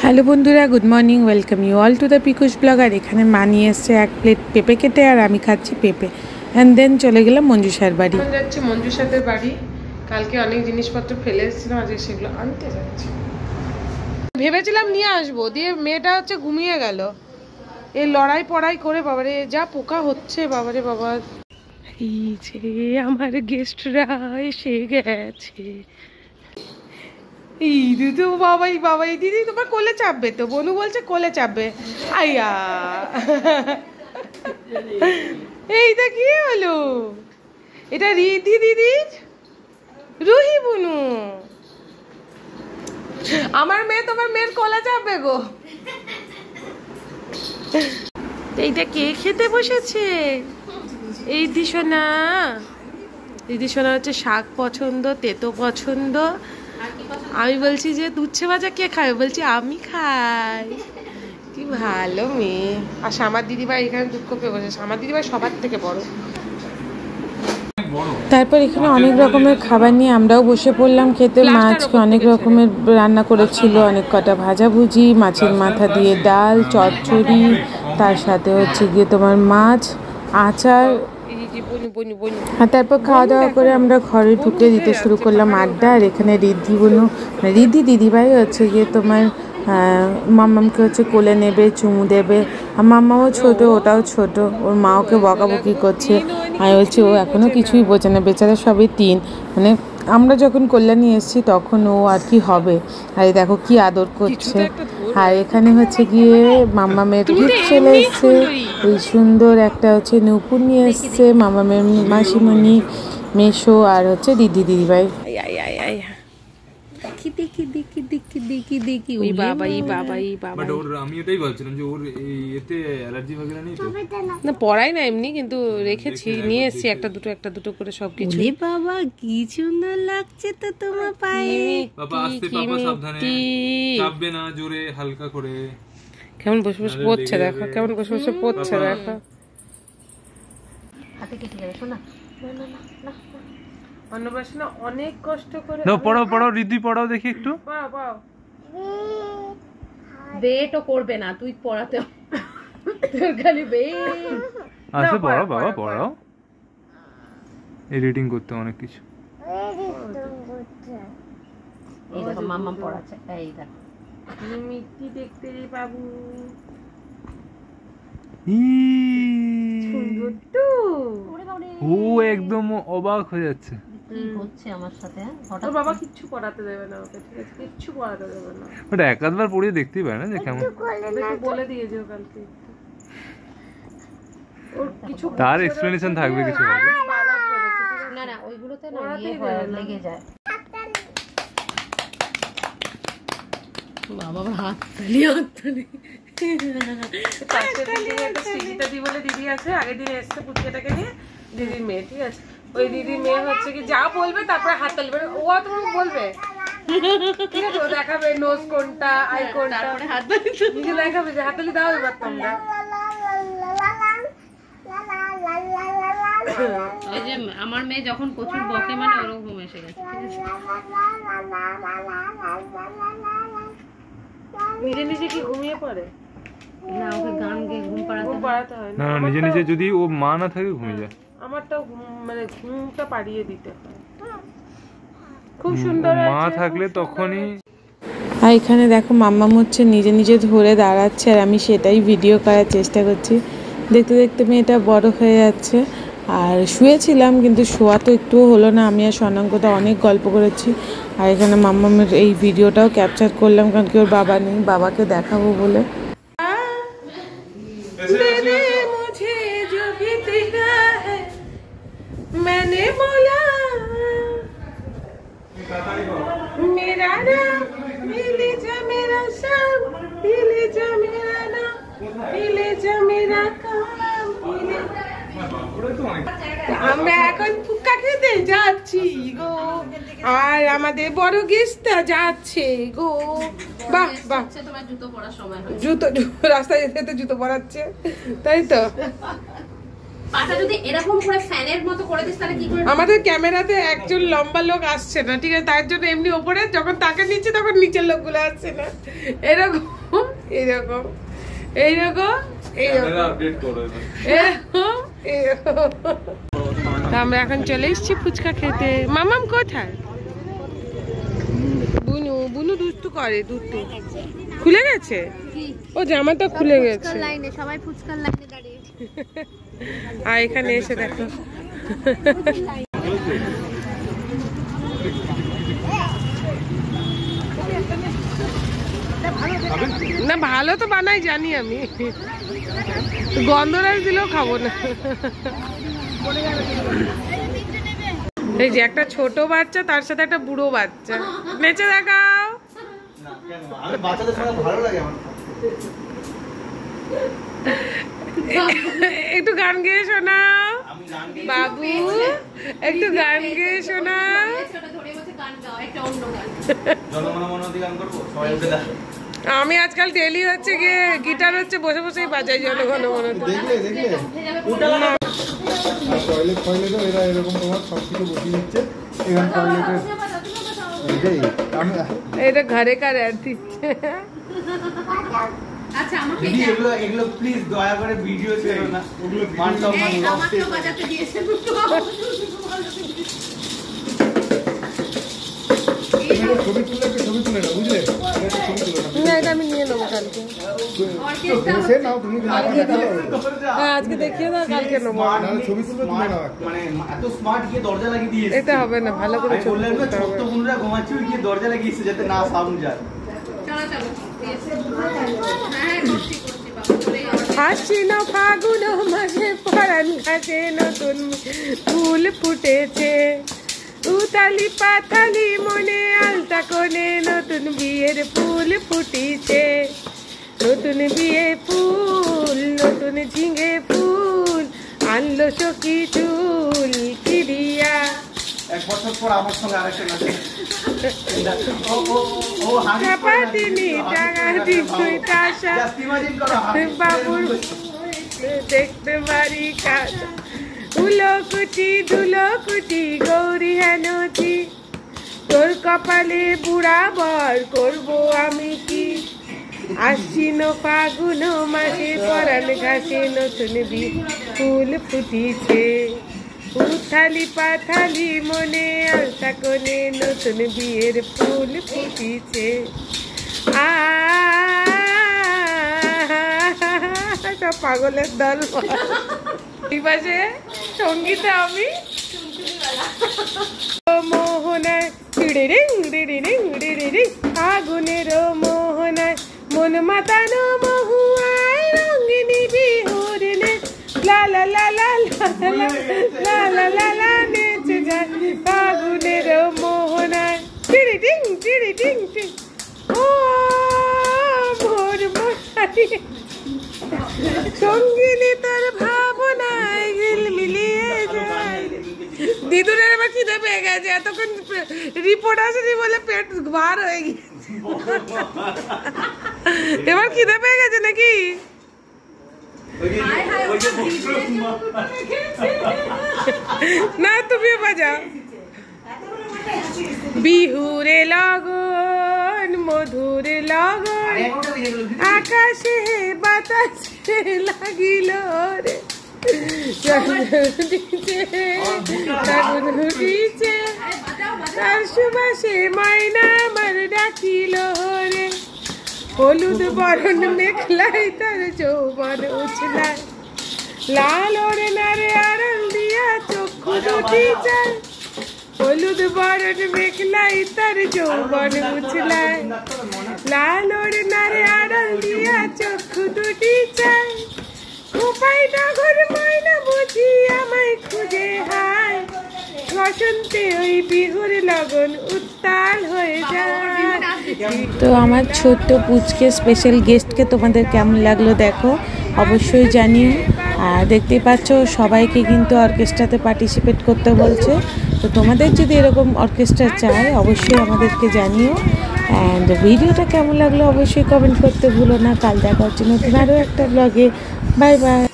Hello বন্ধুরা, good morning, welcome you all to the Pikush blog. আর এখানে মা নিয়ে এসছে এক প্লেট পেঁপে কেটে, আর আমি খাচ্ছি পেঁপে। অ্যান্ড দেন চলে গেলাম মঞ্জুষার বাড়ি। যাচ্ছি মঞ্জুষাদের বাড়ি। কালকে অনেক জিনিসপত্র ফেলে এসেছিলাম, আজকে সেগুলো আনতে যাচ্ছি। ভেবেছিলাম নিয়ে আসবো, দিয়ে মেয়েটা হচ্ছে ঘুমিয়ে গেল। এই লড়াই পড়াই করে বাবারে যা পোকা হচ্ছে, বাবারে বাবা। এই যে আমার গেস্টরা এসে গেছে। এই দিদি বাবাই বাবাই, দিদি তোমার কোলে চাপবে তো, বনু বলছে কোলে চাপবে। আইয়া এইটা কি হলো? এটা রিধি দিদির রুহি বনু। আমার মেয়ে তোমার মেয়ের কোলে চাপবে গো। এইটা কে খেতে বসেছে? এই দিশোনা। দিদি সোনা হচ্ছে শাক পছন্দ, তেতো পছন্দ। আমি বলছি যে উচ্ছে ভাজা কে খাবে, বলছি আমি খাই। কি ভালো মেয়ে। আর আমার দিদিভাই এখানে দুঃখ পেয়ে বসেছে। আমার দিদিভাই সবার থেকে বড়। তারপর এখানে অনেক রকমের খাবার নিয়ে আমরাও বসে পড়লাম খেতে। মা আজকে অনেক রকমের রান্না করেছিল, অনেক কটা ভাজাভুজি, মাছের মাথা দিয়ে ডাল, চচ্চড়ি, তার সাথে হচ্ছে গিয়ে তোমার মাছ, আচার। আর তারপর খাওয়া দাওয়া করে আমরা ঘরে ঢুকে দিতে শুরু করলাম আড্ডা। আর এখানে রিদ্ধি দিদিভাই হচ্ছে গিয়ে তোমার মাম্মামকে হচ্ছে কোলে নেবে, চুমু দেবে। আর মাম্মাও ছোট, ওটাও ছোট, ওর মা ওকে বকাবকি করছে। আমি বলছি ও এখনও কিছুই বোঝে না, বেচারা সবই 3। মানে আমরা যখন কল্যাণী এসেছি তখন ও আর কি হবে। আর দেখো কি আদর করছে। আর এখানে হচ্ছে গিয়ে মাম্মামের গিফট চলে এসছে। এই সুন্দর একটা হচ্ছে নূপুর নিয়ে এসছে মাম্মামের মাসিমণি, মেশো, আর হচ্ছে দিদিভাই। না পড়াই না, এমনি কিন্তু রেখেছি, নিয়ে এসছি একটা দুটো করে সবকিছু। বাবা কি সুন্দর লাগছে তো তোমার পায়ে। হালকা করে কেমন বসে বসে পড়ছে দেখো, কেমন বসে বসে পড়ছে দেখো। হাতে কেটে যাবে শোনা। অন্নপ্রাশনে অনেক কষ্ট করে। পড়াও রিদ্ধি, পড়াও দেখি একটু। বেটও করবে না, তুই পড়াতে তোর খালি বে। আচ্ছা পড়াও বাবা, পড়াও। এডিটিং করতে অনেক কিছু। এই দেখো মাম্মা পড়াচ্ছে, এই দেখো মিষ্টি দেখতে রে বাবু। সুন্দর তো। ও একদম অবাক হয়ে যাচ্ছে। কি হচ্ছে আমার সাথে? হঠাৎ বাবা কিচ্ছু পড়াতে দেবে না ওকে, ঠিক আছে? কিচ্ছু পড়াতে দেবে না। ওটা একবার পড়িয়ে দেখতেই পারে না যে কেমন। বলে দিয়েছে কালকে। ওর কিছু তার এক্সপ্লেনেশন থাকবে কিছু হবে না। না ওইগুলোতে না লেগে যায়। বাবা হাত তালি দিদি বলে দিদি আছে, আগের দিন এসছে পুচকেটাকে নিয়ে, দিদির মেয়ে, ঠিক আছে? ওই দিদির মেয়ে হচ্ছে কি যা বলবে তারপরে হাত তালবে। ও তোমাকে বলবে, ঠিক আছে? ও দেখাবে নোজ কোনটা, আই কোনটা, হাত তালি দেখাবে যে হাততালি দাও এবার তোমরা। ওই যে আমার মেয়ে যখন প্রচুর বকে মানে ওরকম এসে গেছে, ঠিক আছে? নিজে নিজে কি ঘুমিয়ে পড়ে না? ওকে গান গেয়ে ঘুম পাড়াতে হয় না। নিজে নিজে যদি ও মা না থাকে ঘুমিয়ে যায়। আমারটাও মানে ঘুমটা পাড়িয়ে দিতে হয়। খুব সুন্দর মা থাকলে তখনই। আর এখানে দেখো মাম্মাম হচ্ছে নিজে নিজে ধরে দাঁড়াচ্ছে, আর আমি সেটাই ভিডিও করার চেষ্টা করছি। দেখতে দেখতে মেয়েটা বড় হয়ে যাচ্ছে। আর শুয়েছিলাম, কিন্তু শোয়া তো একটুও হলো না। আমি আর স্বর্ণাঙ্কটা অনেক গল্প করেছি। আর এখানে মাম্মামের এই ভিডিওটাও ক্যাপচার করলাম, কারণ কি ওর বাবা নেই, বাবাকে দেখাবো বলে। मैंने बोला मेरा नाम ले जा, मेरा सब ले जा, मेरा नाम ले जा, मेरा काम। আমরা এখন ফুক্কা খেতে যাচ্ছি গো, আর আমাদের বড় গেস্টটা যাচ্ছে গো। বাহ বাহ, তোমার জুতো পরার সময় হয়। জুতো রাস্তায় যেতে জুতো পরাচ্ছে, তাই তো? পাটা যদি এরকম করে ফ্যানের মতো করে দিস তাহলে কি করে? আমাদের ক্যামেরাতে একজন লম্বা লোক আসছে না, ঠিক আছে, তার জন্য এমনি ওপরে যখন তাকে নিচ্ছে তখন নিচের লোকগুলো আসছে না, এরকম এইরকম এইরকম এইরকম। আমরা এখন চলে এসেছি ফুচকা খেতে। মামাম কোথায়? বুনু বুনু দুষ্টু করে, দুষ্টু খুলে গেছে, ও জামাটা খুলে গেছে। লাইনে সবাই ফুচকার লাইনে দাঁড়িয়ে। আর এখানে এসে দেখো না, ভালো তো বানাই জানি আমি, গন্ধরাজ দিলেও খাবো না। এই যে একটা ছোট বাচ্চা, তার সাথে একটা বুড়ো বাচ্চা, নেচে দেখাও। একটু গান গেয়ে শোনাও বাবু, একটু গান গেয়ে শোনাও। আমি আজকাল ডেলি হচ্ছে গিয়ে গিটার হচ্ছে বসে বসেই বাজাই জনগণ মন। এটা ঘরে কার অ্যাড দিচ্ছে। আচ্ছা আমাকে এগুলো প্লিজ দয়া করে ভিডিও ছেড়ো না, ওগুলো মান সম্মান আমাকে বাজাতে দিয়েছে দুটো। ছবি তুলে না, বুঝলে? না, এটা আমি নিয়ে নেবো কালকে। হ্যাঁ, আজকে দেখিয়ে দাও, কালকে নেবো। মানে এত স্মার্ট গিয়ে দরজা লাগিয়ে দিয়েছে। এটা হবে না, ভালো করে ছবি বললেন না তুলতে হবে। ছোট্ট বোনরা ঘুমাচ্ছে, গিয়ে দরজা লাগিয়েছে যাতে না সাউন্ড যায়। আশ্বিন ফাগুন মাসে পরাণ ঘাটে নতুন ফুল ফুটেছে, উতালি পাতালি মনে আলতা কোণে নতুন বিয়ের ফুল ফুটিছে। নতুন বিয়ে ফুল, নতুন ঝিঙে ফুল, আনলো সখী চুল কিরিয়া। এক বছর পর আমার সঙ্গে আরেকটা নাচে। চাপাতিনি টাঙাটি সুইটাশা বাবুর দেখতে পারি কাজা, উলোকুটি দুলোকুটি গৌরী হেনতি, তোর কপালে বুড়া বর করবো আমি কি। আশ্বিন ফাগুন মাসে পরাণ ঘাসে নতুন ফুল ফুটিছে, উথালি পাথালি মনে আলতা কোণে নতুন বিয়ের ফুল ফুটিছে। সব পাগলের দল। এই পাশে সঙ্গীতে আমি মোহনায় রিং রিং রিং আগুনের মোহনায় মন মাতানো মহুয়ায় রঙিনী বিহুর নে লা লা লা লা লা লা লা লা লা নেচে যায় আগুনের মোহনায় টিড়ি টিং টিং ও ভোর মশাই সঙ্গিনী তার ভাবনায় গিল মিলিয়ে যায়। দিদুরের এবার খিদে পেয়ে গেছে, এতক্ষণ রিপোর্ট আসেনি বলে পেট ভার হয়ে গেছে, এবার খিদে পেয়ে গেছে নাকি? না তুমিও বাজাও। বিহুরে লগন মধুর লগন আকাশে বাতাসে লাগিল রে, তার সুবাসে মাইনা আমার ডাকিল রে, হলুদ বরণ মেখলাই তার যৌবন উছলায়, লাল ওরে নারে আড়াল দিয়া চক্ষু দুটি চায়, হলুদ বরণ মেখলাই তার যৌবন উছলায়, লাল ওরে নারে আড়াল দিয়া চক্ষু দুটি চায়, কোপাই নগর ময়না বুঝি আমায় খুঁজে হায়, বসন্তে ওই বিহুর লগন উত্তাল হয়ে যায়। তো আমার ছোট্ট পুচকে স্পেশাল গেস্টকে তোমাদের কেমন লাগলো দেখো, অবশ্যই জানিও। আর দেখতেই পাচ্ছ সবাইকে কিন্তু অর্কেস্ট্রাতে পার্টিসিপেট করতে বলছে, তো তোমাদের যদি এরকম অর্কেস্ট্রা চায় অবশ্যই আমাদেরকে জানিও। অ্যান্ড ভিডিওটা কেমন লাগলো অবশ্যই কমেন্ট করতে ভুলো না। কাল দেখা হচ্ছে নতুন আরও একটা ব্লগে। Bye bye.